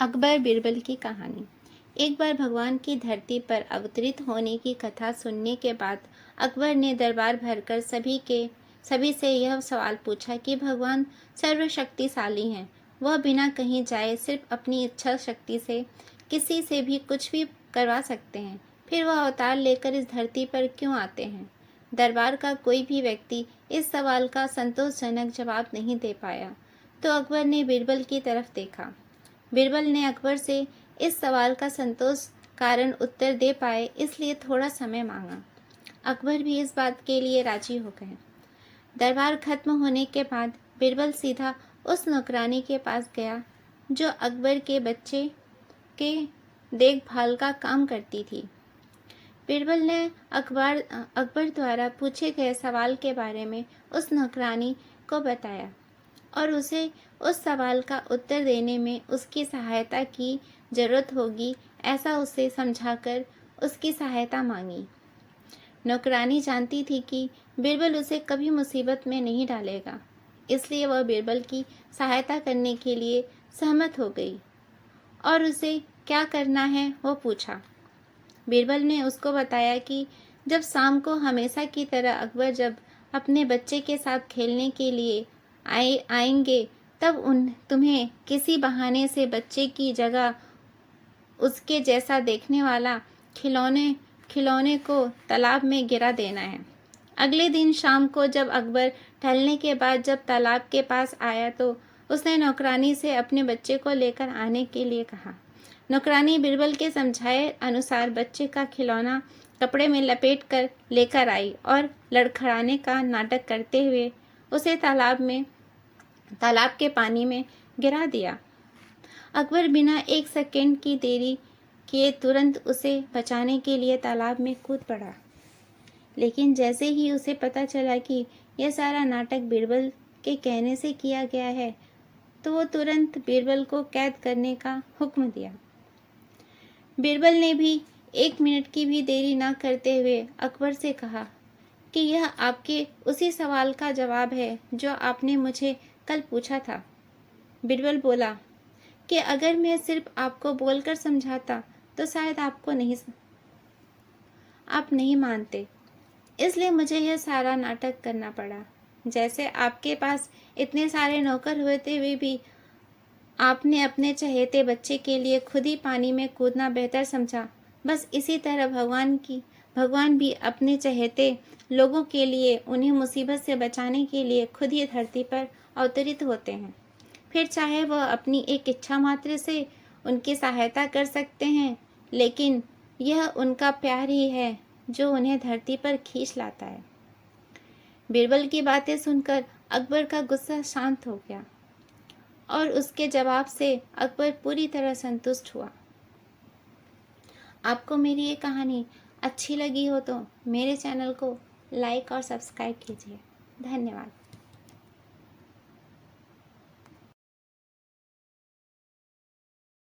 अकबर बीरबल की कहानी। एक बार भगवान की धरती पर अवतरित होने की कथा सुनने के बाद अकबर ने दरबार भरकर सभी से यह सवाल पूछा कि भगवान सर्वशक्तिशाली हैं। वह बिना कहीं जाए सिर्फ अपनी इच्छा शक्ति से किसी से भी कुछ भी करवा सकते हैं। फिर वह अवतार लेकर इस धरती पर क्यों आते हैं? दरबार का कोई भी व्यक्ति इस सवाल का संतोषजनक जवाब नहीं दे पाया। तो अकबर ने बीरबल की तरफ देखा। बीरबल ने अकबर से इस सवाल का संतोष कारण उत्तर दे पाए इसलिए थोड़ा समय मांगा। अकबर भी इस बात के लिए राजी हो गए। दरबार खत्म होने के बाद बीरबल सीधा उस नौकरानी के पास गया जो अकबर के बच्चे के देखभाल का काम करती थी। बीरबल ने अकबर द्वारा पूछे गए सवाल के बारे में उस नौकरानी को बताया और उसे उस सवाल का उत्तर देने में उसकी सहायता की जरूरत होगी ऐसा उसे समझाकर उसकी सहायता मांगी। नौकरानी जानती थी कि बीरबल उसे कभी मुसीबत में नहीं डालेगा, इसलिए वह बीरबल की सहायता करने के लिए सहमत हो गई और उसे क्या करना है वो पूछा। बीरबल ने उसको बताया कि जब शाम को हमेशा की तरह अकबर जब अपने बच्चे के साथ खेलने के लिए आएंगे तब तुम्हें किसी बहाने से बच्चे की जगह उसके जैसा देखने वाला खिलौने को तालाब में गिरा देना है। अगले दिन शाम को जब अकबर टहलने के बाद जब तालाब के पास आया तो उसने नौकरानी से अपने बच्चे को लेकर आने के लिए कहा। नौकरानी बीरबल के समझाए अनुसार बच्चे का खिलौना कपड़े में लपेट कर लेकर आई और लड़खड़ाने का नाटक करते हुए उसे तालाब के पानी में गिरा दिया। अकबर बिना एक सेकंड की देरी किए तुरंत उसे बचाने के लिए तालाब में कूद पड़ा। लेकिन जैसे ही उसे पता चला कि यह सारा नाटक बीरबल के कहने से किया गया है तो वो तुरंत बीरबल को कैद करने का हुक्म दिया। बीरबल ने भी 1 मिनट की भी देरी न करते हुए अकबर से कहा कि यह आपके उसी सवाल का जवाब है जो आपने मुझे कल पूछा था। बीरबल बोला कि अगर मैं सिर्फ आपको बोलकर समझाता तो शायद आप नहीं मानते, इसलिए मुझे यह सारा नाटक करना पड़ा। जैसे आपके पास इतने सारे नौकर होते हुए भी आपने अपने चहेते बच्चे के लिए खुद ही पानी में कूदना बेहतर समझा, बस इसी तरह भगवान भी अपने चहेते लोगों के लिए उन्हें मुसीबत से बचाने के लिए खुद ही धरती पर अवतरित होते हैं। फिर चाहे वह अपनी एक इच्छा मात्र से उनकी सहायता कर सकते हैं, लेकिन यह उनका प्यार ही है जो उन्हें धरती पर खींच लाता है। बीरबल की बातें सुनकर अकबर का गुस्सा शांत हो गया और उसके जवाब से अकबर पूरी तरह संतुष्ट हुआ। आपको मेरी ये कहानी अच्छी लगी हो तो मेरे चैनल को लाइक और सब्सक्राइब कीजिए। धन्यवाद।